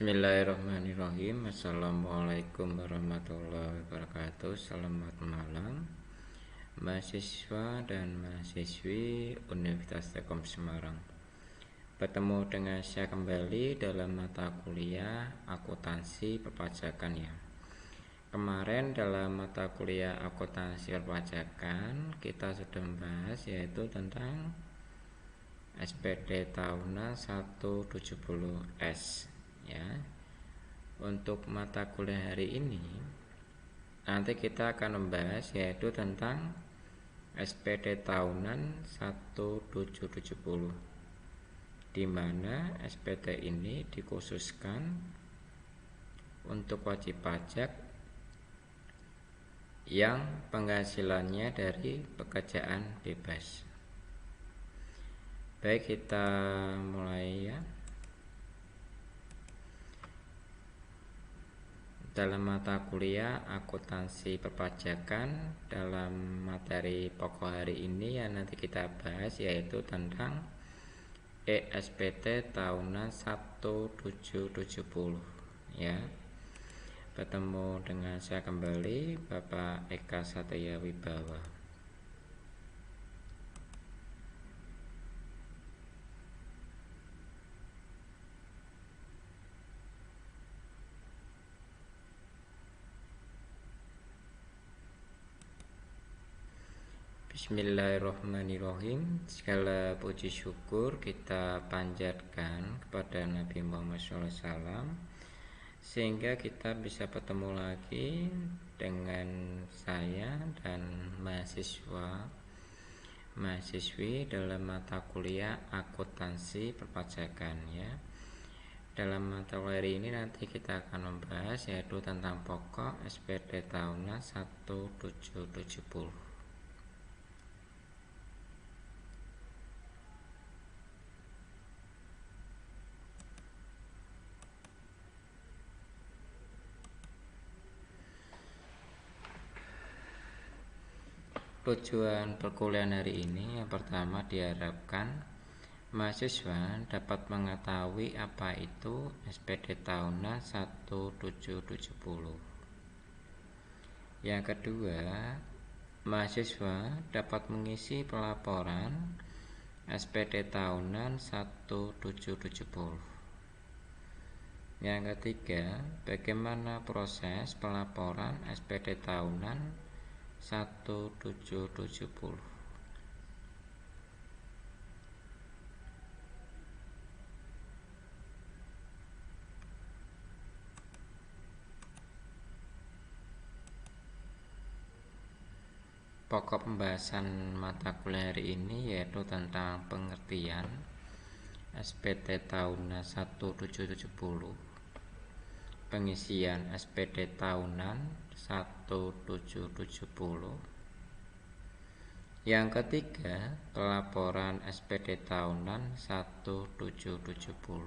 Bismillahirrahmanirrahim. Assalamualaikum warahmatullahi wabarakatuh. Selamat malam mahasiswa dan mahasiswi Universitas Telkom Semarang. Bertemu dengan saya kembali dalam mata kuliah akuntansi perpajakan ya. Kemarin dalam mata kuliah akuntansi perpajakan kita sudah membahas yaitu tentang SPD tahunan 170S ya. Untuk mata kuliah hari ini nanti kita akan membahas yaitu tentang SPD tahunan 1770, di mana SPD ini dikhususkan untuk wajib pajak yang penghasilannya dari pekerjaan bebas. Baik, kita mulai ya. Dalam mata kuliah akuntansi perpajakan, dalam materi pokok hari ini yang nanti kita bahas yaitu tentang ESPT tahunan 1770 ya. Bertemu dengan saya kembali, Bapak Eka Satya Wibawa. Bismillahirrahmanirrahim. Segala puji syukur kita panjatkan kepada Nabi Muhammad SAW sehingga kita bisa bertemu lagi dengan saya dan mahasiswi dalam mata kuliah akuntansi perpajakan ya. Dalam mata kuliah hari ini nanti kita akan membahas yaitu tentang pokok SPD tahunan 1770. Tujuan perkuliahan hari ini yang pertama diharapkan mahasiswa dapat mengetahui apa itu SPD tahunan 1770. Yang kedua, mahasiswa dapat mengisi pelaporan SPD tahunan 1770. Yang ketiga, bagaimana proses pelaporan SPD tahunan 1770. Pokok pembahasan mata kuliah hari ini yaitu tentang pengertian SPD tahunan 1770, pengisian SPD tahunan 1770. Yang ketiga, pelaporan SPD tahunan 1770.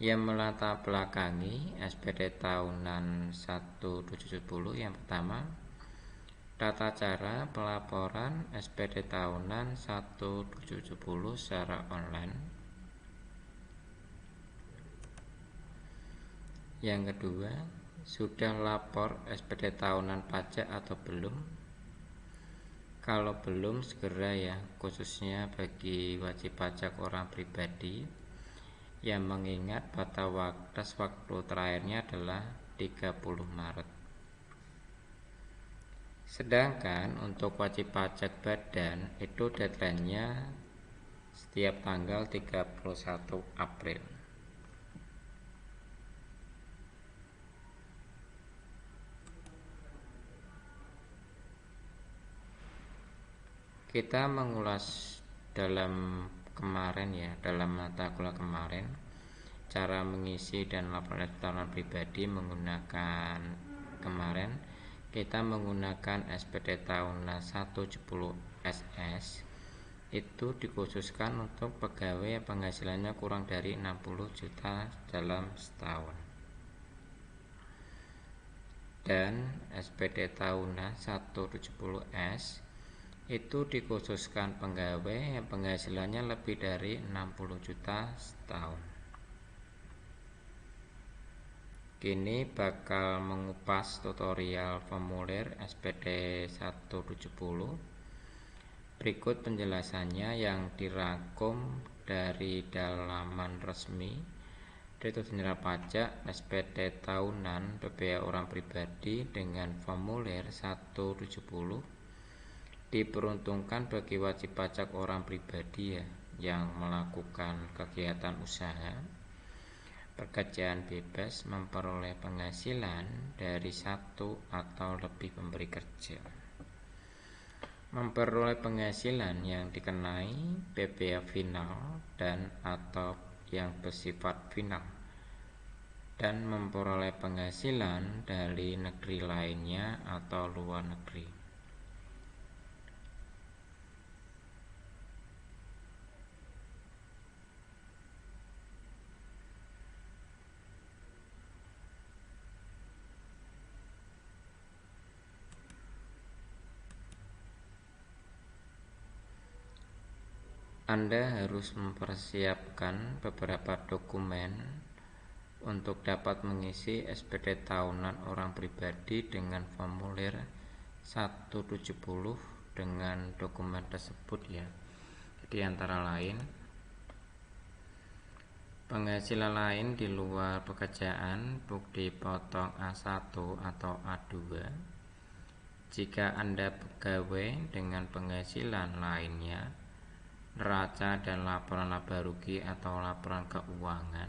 Yang melatar belakangi SPD tahunan 1770 yang pertama, tata cara pelaporan SPD tahunan 1770 secara online. Yang kedua, sudah lapor SPD tahunan pajak atau belum? Kalau belum, segera ya, khususnya bagi wajib pajak orang pribadi yang mengingat batas waktu terakhirnya adalah 30 Maret. Sedangkan untuk wajib pajak badan itu deadline-nya setiap tanggal 31 April. Kita mengulas dalam kemarin ya, dalam mata kuliah kemarin, cara mengisi dan laporan tahunan pribadi menggunakan kemarin kita menggunakan SPD tahunan 170 SS. Itu dikhususkan untuk pegawai yang penghasilannya kurang dari 60 juta dalam setahun. dan SPD tahunan 170S itu dikhususkan pegawai yang penghasilannya lebih dari 60 juta setahun. Kini bakal mengupas tutorial formulir SPD 170. Berikut penjelasannya yang dirangkum dari dalaman resmi Direktur Jenderal Pajak SPD tahunan PPh orang pribadi dengan formulir 170 diperuntukkan bagi wajib pajak orang pribadi yang melakukan kegiatan usaha pekerjaan bebas memperoleh penghasilan dari satu atau lebih pemberi kerja. Memperoleh penghasilan yang dikenai PPh final dan atau yang bersifat final, dan memperoleh penghasilan dari negeri lainnya atau luar negeri. Anda harus mempersiapkan beberapa dokumen untuk dapat mengisi SPD tahunan orang pribadi dengan formulir 170 dengan dokumen tersebut ya. Jadi antara lain penghasilan lain di luar pekerjaan bukti potong A1 atau A2. Jika Anda pegawai dengan penghasilan lainnya, neraca dan laporan laba rugi atau laporan keuangan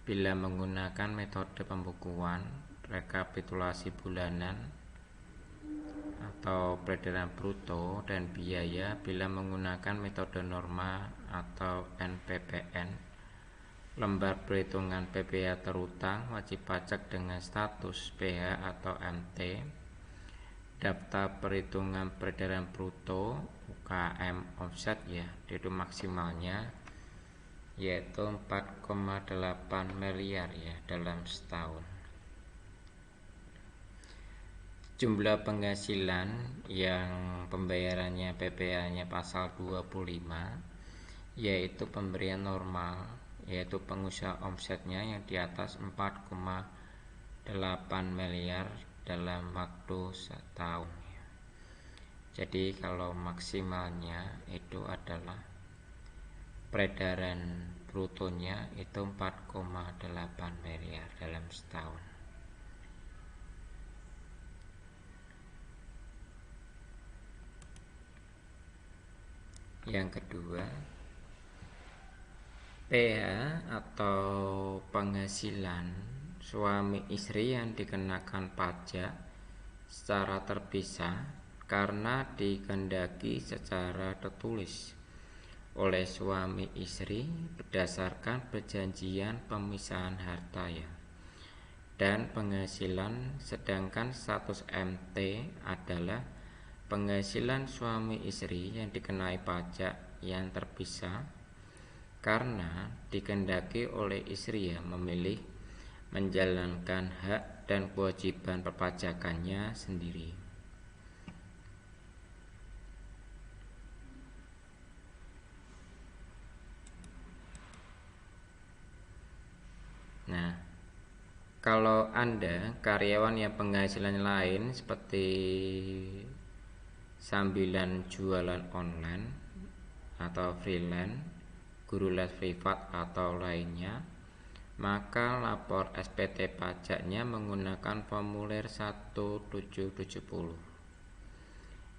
bila menggunakan metode pembukuan rekapitulasi bulanan atau peredaran bruto, dan biaya bila menggunakan metode norma atau NPPN, lembar perhitungan PPh terutang wajib pajak dengan status PH atau MT, daftar perhitungan peredaran bruto UKM offset ya, itu maksimalnya yaitu 4,8 miliar ya dalam setahun. Jumlah penghasilan yang pembayarannya PPh-nya pasal 25 yaitu pemberian normal, yaitu pengusaha omsetnya yang di atas 4,8 miliar dalam waktu setahun. Jadi kalau maksimalnya itu adalah peredaran brutonya itu 4,8 miliar dalam setahun. Yang kedua, PH atau penghasilan suami istri yang dikenakan pajak secara terpisah karena dikehendaki secara tertulis oleh suami istri berdasarkan perjanjian pemisahan harta ya. Dan penghasilan sedangkan status MT adalah penghasilan suami istri yang dikenai pajak yang terpisah karena dikehendaki oleh istri ya memilih menjalankan hak dan kewajiban perpajakannya sendiri. Nah, kalau Anda karyawan yang penghasilan lain seperti sambilan jualan online atau freelance, guru les privat atau lainnya, maka lapor SPT pajaknya menggunakan formulir 1770,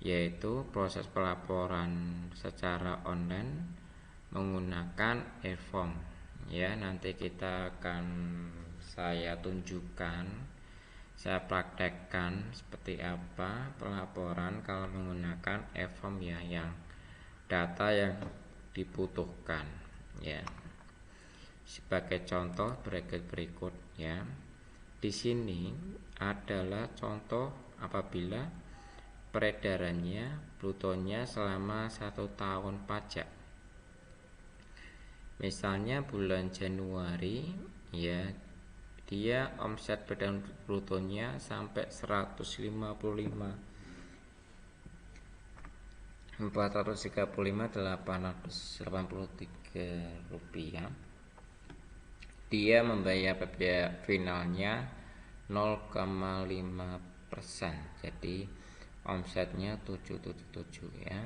yaitu proses pelaporan secara online menggunakan e-form ya. Nanti kita akan saya tunjukkan, saya praktekkan seperti apa pelaporan kalau menggunakan e-form ya, yang data yang dibutuhkan ya. Sebagai contoh berikut ya. Di sini adalah contoh apabila peredarannya brutonya selama 1 tahun pajak. Misalnya bulan Januari ya, dia omset badan brutonya sampai 435.883 rupiah. Dia membayar biaya finalnya 0,5%, jadi omsetnya 777 ya.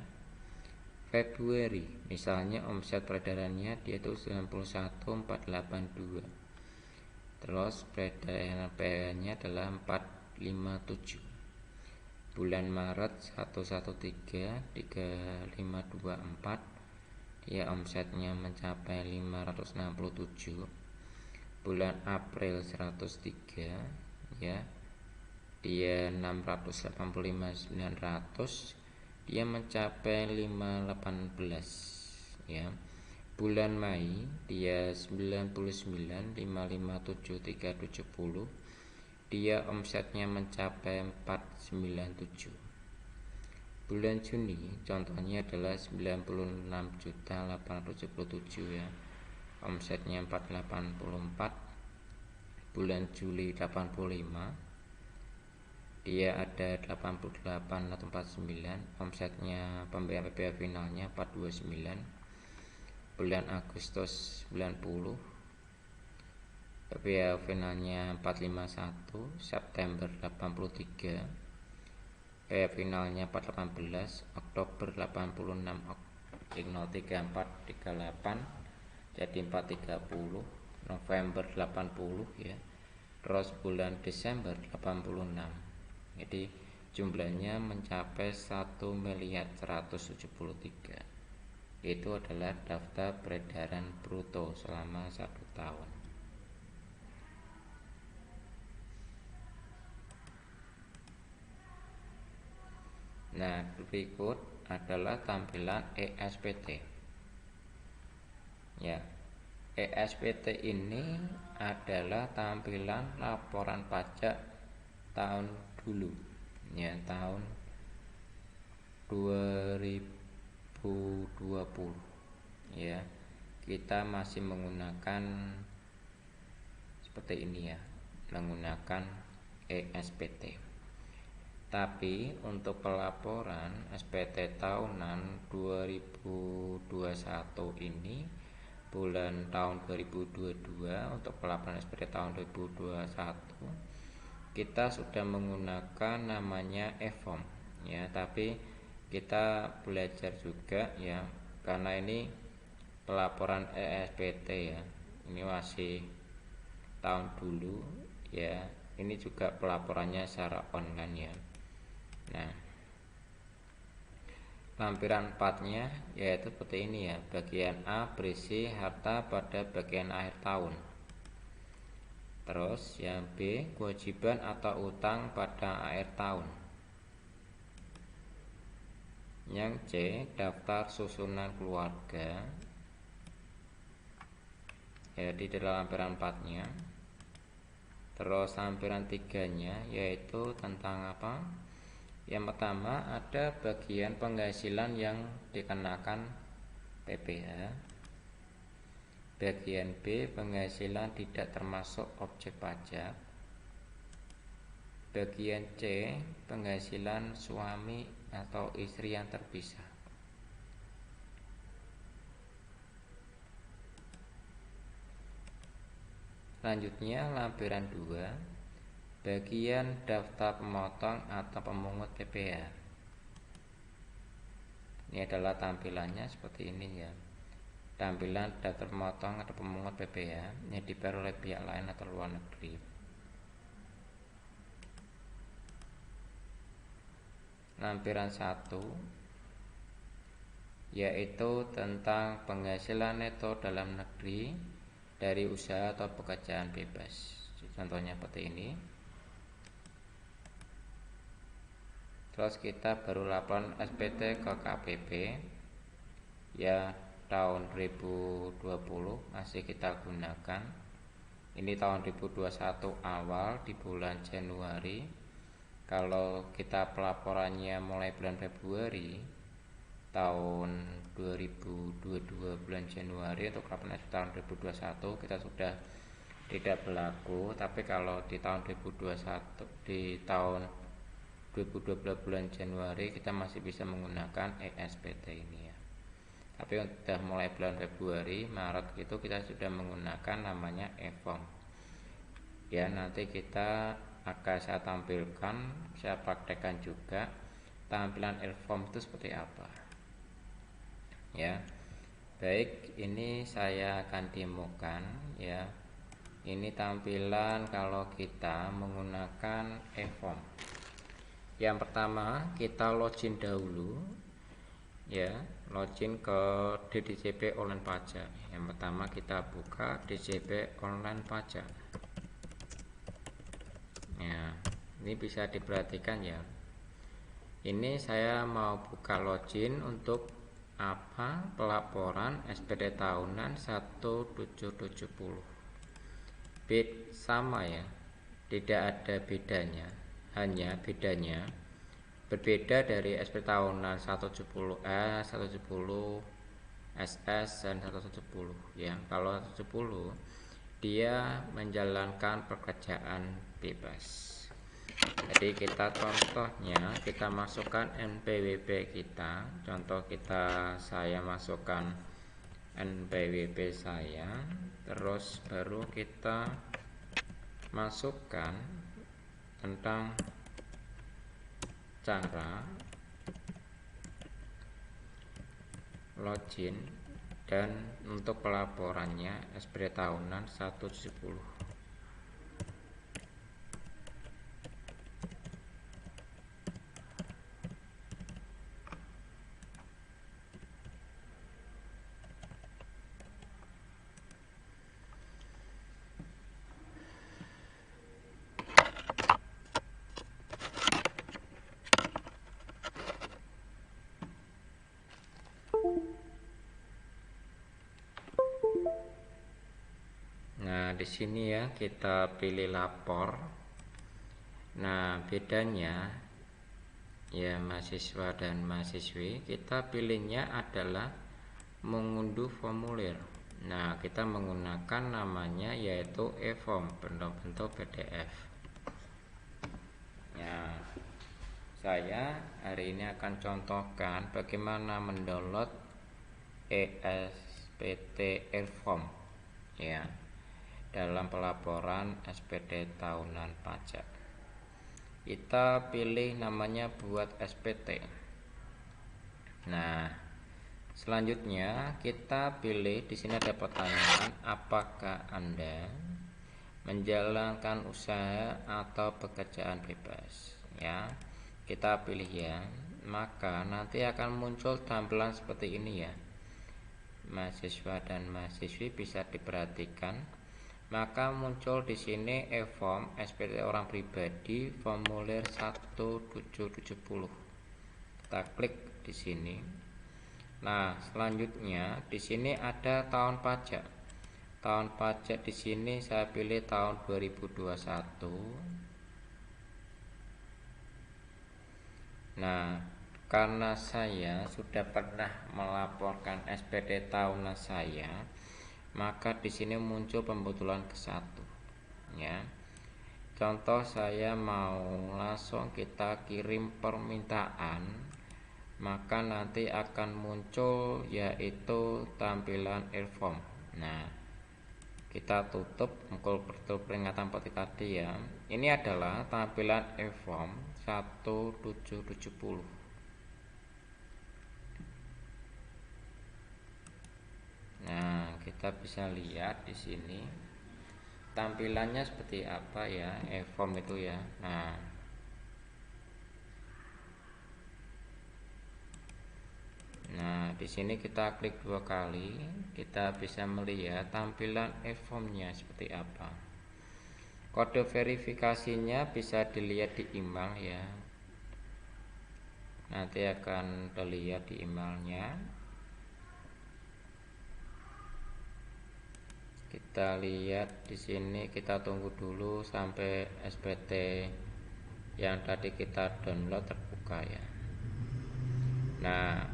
Februari misalnya omset peredarannya dia itu 91.482, terus peredaran PL-nya adalah 457. Bulan Maret 113.3524 dia omsetnya mencapai 567. Bulan April 103 ya, dia 685.900, dia mencapai 518 ya. Bulan Mei dia 99.557.370, dia omsetnya mencapai 497. Bulan Juni contohnya adalah 96.877 ya, omsetnya 484. Bulan Juli 85, dia ada 88.49, omsetnya pembayaran PPh finalnya 429. Bulan Agustus 90, PPh finalnya 451. September 83, PPh finalnya 418. Oktober 86, 03438 jadi 430. November 80 ya. Terus bulan Desember 86, jadi jumlahnya mencapai 1.173. Itu adalah daftar peredaran bruto selama 1 tahun. Nah, berikut adalah tampilan ESPT ya. ESPT ini adalah tampilan laporan pajak tahun dulu ya, tahun 2020 ya. Kita masih menggunakan seperti ini ya, menggunakan ESPT. Tapi untuk pelaporan SPT tahunan 2021 ini, bulan tahun 2022, untuk pelaporan SPT tahun 2021 kita sudah menggunakan namanya e-form ya. Tapi kita belajar juga ya, karena ini pelaporan ESPT ya, ini masih tahun dulu ya. Ini juga pelaporannya secara online ya. Nah, lampiran 4-nya yaitu seperti ini ya. Bagian A berisi harta pada bagian akhir tahun. Terus yang B, kewajiban atau utang pada akhir tahun. Yang C, daftar susunan keluarga ya, di dalam lampiran 4-nya. Terus lampiran 3-nya yaitu tentang apa? Yang pertama ada bagian penghasilan yang dikenakan PPh. Bagian B, penghasilan tidak termasuk objek pajak. Bagian C, penghasilan suami atau istri yang terpisah. Selanjutnya lampiran 2, bagian daftar pemotong atau pemungut PPh. Ini adalah tampilannya seperti ini ya. Tampilan daftar pemotong atau pemungut PPh yang dibayar oleh pihak lain atau luar negeri. Lampiran 1 yaitu tentang penghasilan neto dalam negeri dari usaha atau pekerjaan bebas. Contohnya seperti ini. Terus kita baru laporan SPT ke KPP ya, tahun 2020 masih kita gunakan. Ini tahun 2021 awal di bulan Januari. Kalau kita pelaporannya mulai bulan Februari tahun 2022 bulan Januari, untuk laporan tahun 2021 kita sudah tidak berlaku. Tapi kalau di tahun 2021, di tahun 2012 bulan Januari kita masih bisa menggunakan ESPT ini ya. Tapi sudah mulai bulan Februari, Maret itu kita sudah menggunakan namanya e-form ya. Nanti kita akan saya tampilkan, saya praktekkan juga tampilan e-form itu seperti apa ya. Baik, ini saya akan demokan ya. Ini tampilan kalau kita menggunakan e-form. Yang pertama kita login dahulu ya, login ke DJP online pajak. Yang pertama kita buka DJP online pajak ya. Ini bisa diperhatikan ya, ini saya mau buka login untuk apa, pelaporan SPT tahunan 1770. Bid sama ya, tidak ada bedanya, hanya bedanya berbeda dari SPT tahunan 170S, 170 SS dan 170 ya. Kalau 170 dia menjalankan pekerjaan bebas. Jadi kita contohnya kita masukkan NPWP kita. Contoh kita, saya masukkan NPWP saya, terus baru kita masukkan tentang cara login dan untuk pelaporannya SPT tahunan 170. Nah, di sini ya kita pilih lapor. Nah, bedanya ya mahasiswa dan mahasiswi, kita pilihnya adalah mengunduh formulir. Nah, kita menggunakan namanya yaitu e-form bentuk PDF. Ya, saya hari ini akan contohkan bagaimana mendownload ESPT e-form ya dalam pelaporan SPT tahunan pajak. Kita pilih namanya buat SPT. Nah, selanjutnya kita pilih, di sini ada pertanyaan, apakah Anda menjalankan usaha atau pekerjaan bebas ya. Kita pilih ya, maka nanti akan muncul tampilan seperti ini ya. Mahasiswa dan mahasiswi bisa diperhatikan. Maka muncul di sini e-form SPT orang pribadi formulir 1770. Kita klik di sini. Nah, selanjutnya di sini ada tahun pajak. Tahun pajak di sini saya pilih tahun 2021. Nah, karena saya sudah pernah melaporkan SPT tahunan saya, maka di sini muncul pembetulan ke-1 ya. Contoh saya mau langsung kita kirim permintaan, maka nanti akan muncul yaitu tampilan e-form. Nah, kita tutup betul peringatan seperti tadi ya. Ini adalah tampilan e-form 1770. Nah, kita bisa lihat di sini tampilannya seperti apa ya e-form itu ya. Nah, di sini kita klik 2 kali, kita bisa melihat tampilan e-formnya seperti apa. Kode verifikasinya bisa dilihat di email ya. Nanti akan terlihat di emailnya. Kita lihat di sini, kita tunggu dulu sampai SPT yang tadi kita download terbuka ya. Nah,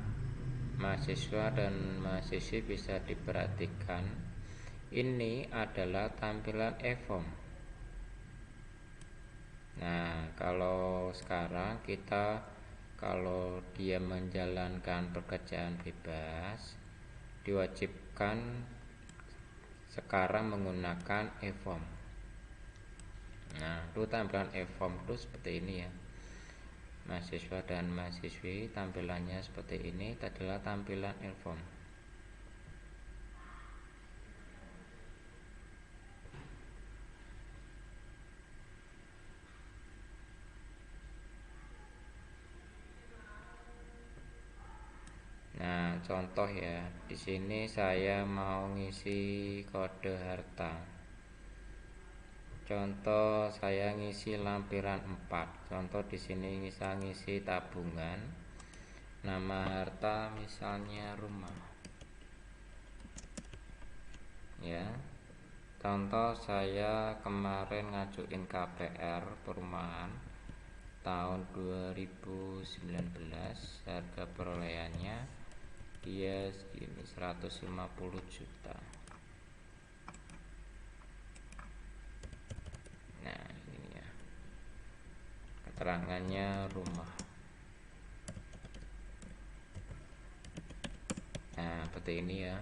mahasiswa dan mahasiswi bisa diperhatikan Ini adalah tampilan e-form. Nah, kalau sekarang kalau dia menjalankan pekerjaan bebas, diwajibkan sekarang menggunakan e-form. Nah, itu tampilan e-form itu seperti ini ya. Mahasiswa dan mahasiswi tampilannya seperti ini, adalah tampilan e-form. Nah, contoh ya, di sini saya mau ngisi kode harta. Contoh saya ngisi lampiran 4. Contoh di sini bisa ngisi tabungan. Nama harta misalnya rumah. Ya. Contoh saya kemarin ngajuin KPR perumahan tahun 2019, harga perolehannya dia segini 150 juta. Nah, ini ya. Keterangannya rumah. Nah, seperti ini ya.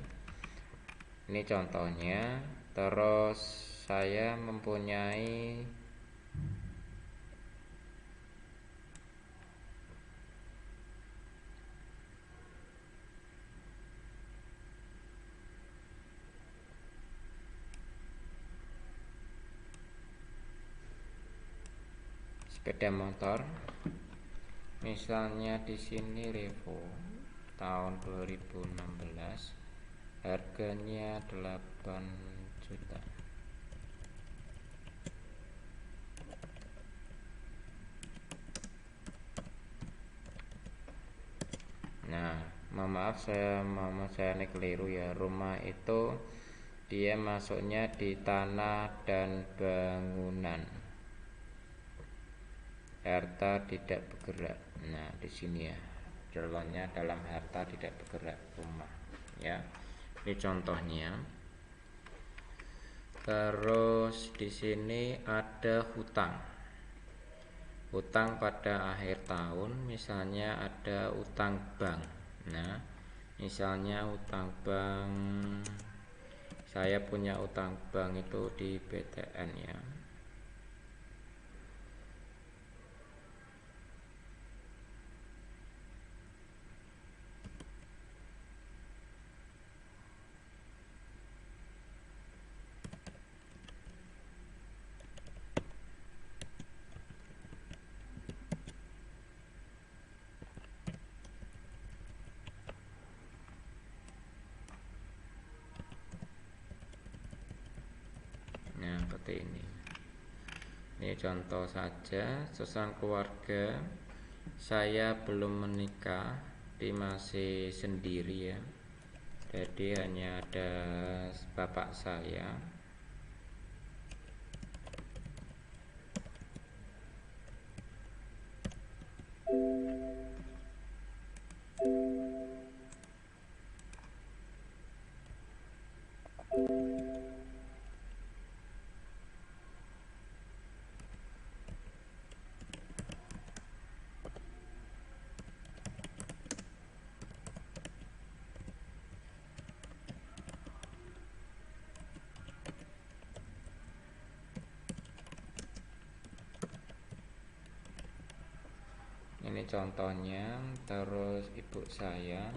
Ini contohnya. Terus saya mempunyai sepeda motor. Misalnya di sini Revo tahun 2016, harganya 8 juta. Nah, maaf saya ini keliru ya. Rumah itu dia masuknya di tanah dan bangunan. Harta tidak bergerak. Nah, di sini ya. Contohnya dalam harta tidak bergerak rumah. Ya. Ini contohnya. Terus di sini ada hutang. Hutang pada akhir tahun, misalnya ada utang bank. Nah, misalnya utang bank, saya punya utang bank itu di BTN ya. Nah, seperti ini. Ini contoh saja, susunan keluarga. Saya belum menikah, masih sendiri ya. Jadi hanya ada bapak saya. Ini contohnya. Terus ibu saya.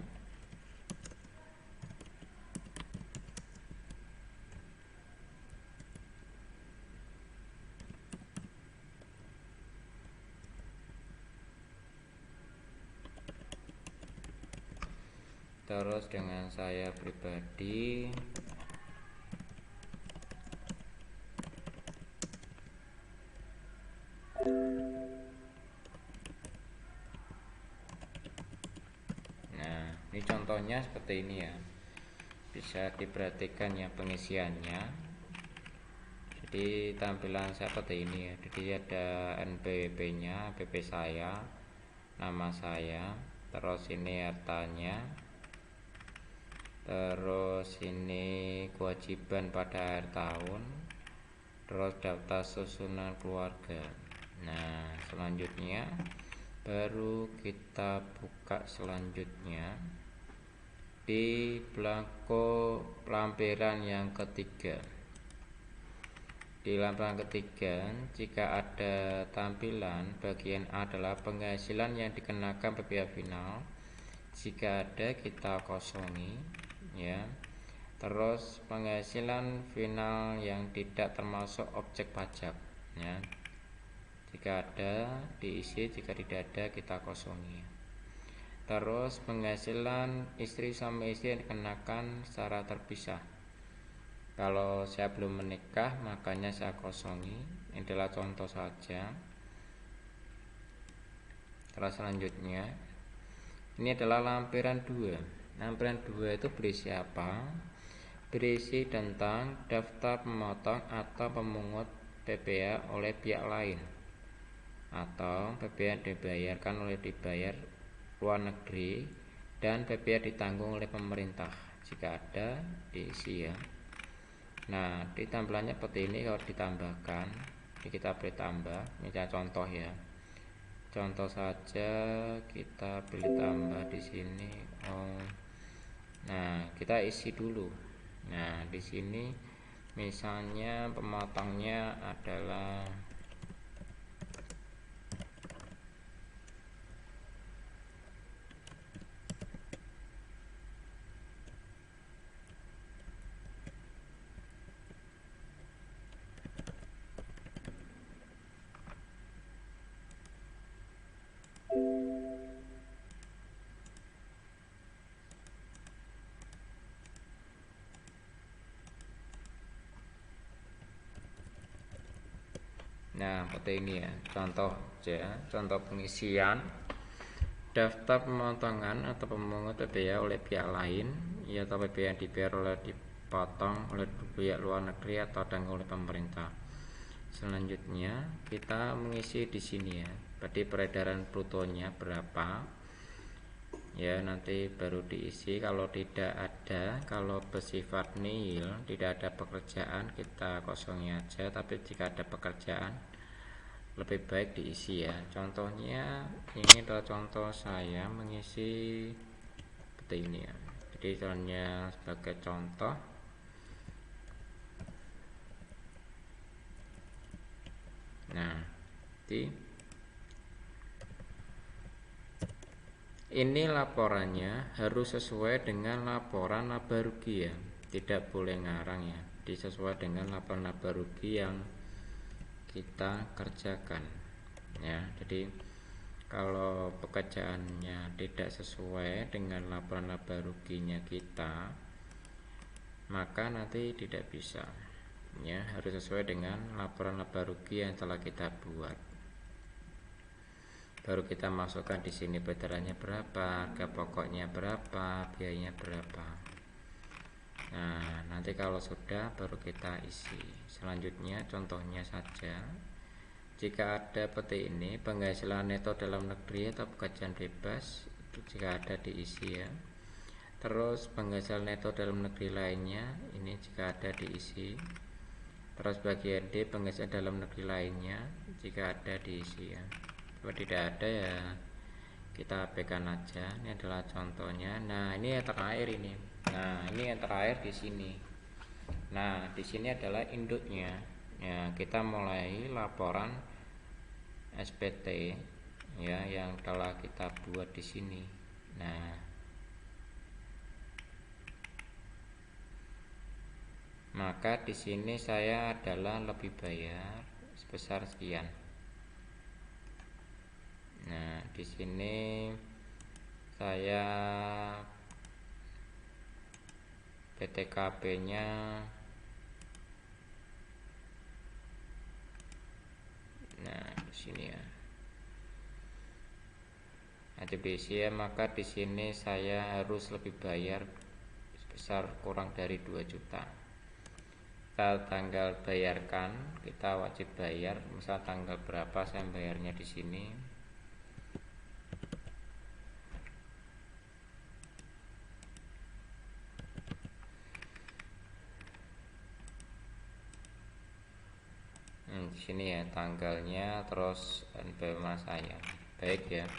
Terus dengan saya pribadi. Nah, ini contohnya seperti ini ya. Bisa diperhatikan ya pengisiannya. Jadi tampilan saya seperti ini ya. Jadi ada NPWP nya, BP saya, nama saya, terus ini hartanya, terus ini kewajiban pada akhir tahun, terus daftar susunan keluarga. Nah, selanjutnya baru kita buka selanjutnya di belangko lampiran yang ketiga. Di lampiran ketiga, jika ada tampilan bagian A adalah penghasilan yang dikenakan PPh final. Jika ada, kita kosongi ya. Terus penghasilan final yang tidak termasuk objek pajak ya. Jika ada diisi, jika tidak ada kita kosongi. Terus penghasilan istri sama istri yang dikenakan secara terpisah. Kalau saya belum menikah, makanya saya kosongi. Ini adalah contoh saja. Terus selanjutnya, ini adalah lampiran 2. Lampiran 2 itu berisi apa? Berisi tentang daftar pemotong atau pemungut PPh oleh pihak lain, atau PPh dibayarkan oleh dibayar luar negeri, dan PPh ditanggung oleh pemerintah. Jika ada, diisi ya. Nah, di tampilannya seperti ini. Kalau ditambahkan, ini kita beri tambah. Ini contoh ya. Contoh saja, kita pilih tambah di sini. Nah, kita isi dulu. Nah, di sini misalnya pemotongnya adalah seperti ini ya. Contoh aja, contoh pengisian daftar pemotongan atau pemungut PPh oleh pihak lain, ya, atau PPh yang dibayar oleh dipotong oleh pihak luar negeri atau ditanggung oleh pemerintah. Selanjutnya kita mengisi di sini ya. Berarti peredaran brutonya berapa? Ya, nanti baru diisi. Kalau tidak ada, kalau bersifat nihil, tidak ada pekerjaan, kita kosongi aja. Tapi jika ada pekerjaan, lebih baik diisi ya. Contohnya ini adalah contoh saya mengisi seperti ini ya. Jadi hanya sebagai contoh. Nah, ini laporannya harus sesuai dengan laporan laba rugi ya. Tidak boleh ngarang ya. Disesuai dengan laporan laba rugi yang kita kerjakan ya. Jadi kalau pekerjaannya tidak sesuai dengan laporan laba ruginya kita, maka nanti tidak bisa ya. Harus sesuai dengan laporan laba rugi yang telah kita buat. Baru kita masukkan di sini peredarannya berapa, harga pokoknya berapa, biayanya berapa. Nah, nanti kalau sudah baru kita isi. Selanjutnya contohnya saja. Jika ada seperti ini, penghasilan neto dalam negeri atau pekerjaan bebas, itu jika ada diisi ya. Terus penghasilan neto dalam negeri lainnya, ini jika ada diisi. Terus bagian D, penghasilan dalam negeri lainnya, jika ada diisi ya. Kalau tidak ada ya kita abaikan aja. Ini adalah contohnya. Nah, ini yang terakhir ini. Nah, ini yang terakhir di sini. Nah, di sini adalah induknya. Ya, kita mulai laporan SPT ya yang telah kita buat di sini. Nah, maka di sini saya adalah lebih bayar sebesar sekian. Nah, di sini saya PTKP-nya di sini ya. ACBC ya, maka di sini saya harus lebih bayar sebesar kurang dari 2 juta. Kita tanggal bayarkan, kita wajib bayar, misal tanggal berapa saya bayarnya di sini. sini ya tanggalnya, terus nama saya. Baik ya.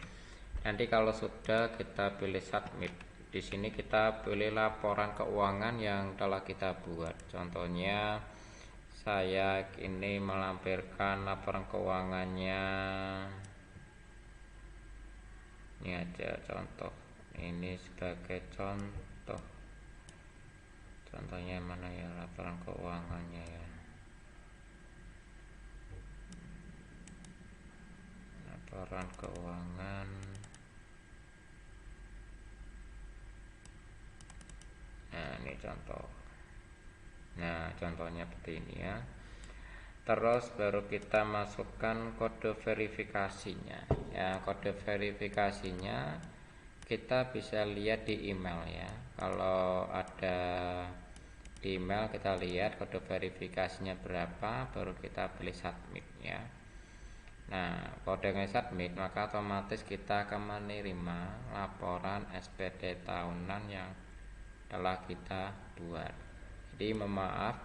Nanti kalau sudah kita pilih submit. Di sini kita pilih laporan keuangan yang telah kita buat. Contohnya saya ini melampirkan laporan keuangannya. Ini aja contoh. Ini sebagai contoh. Contohnya mana ya laporan keuangannya ya. Laporan keuangan. Nah, ini contoh. Nah, contohnya seperti ini ya. Terus baru kita masukkan kode verifikasinya. Ya, kode verifikasinya kita bisa lihat di email ya. Kalau ada di email kita lihat kode verifikasinya berapa, baru kita pilih submit ya. Nah, kodenya submit, maka otomatis kita akan menerima laporan SPT tahunan yang telah kita buat. Jadi memaaf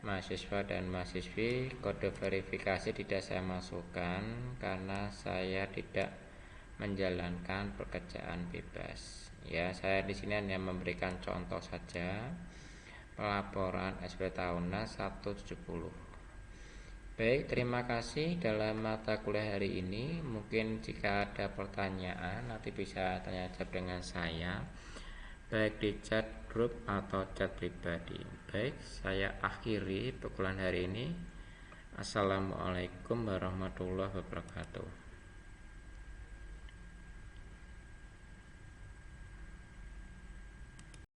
mahasiswa dan mahasiswi, kode verifikasi tidak saya masukkan karena saya tidak menjalankan pekerjaan bebas. Ya, saya di sini hanya memberikan contoh saja. Pelaporan SPT tahunan 170. Baik, terima kasih dalam mata kuliah hari ini. Mungkin jika ada pertanyaan nanti bisa tanya jawab dengan saya, baik di chat grup atau chat pribadi. Baik, saya akhiri perkuliahan hari ini. Assalamualaikum warahmatullahi wabarakatuh.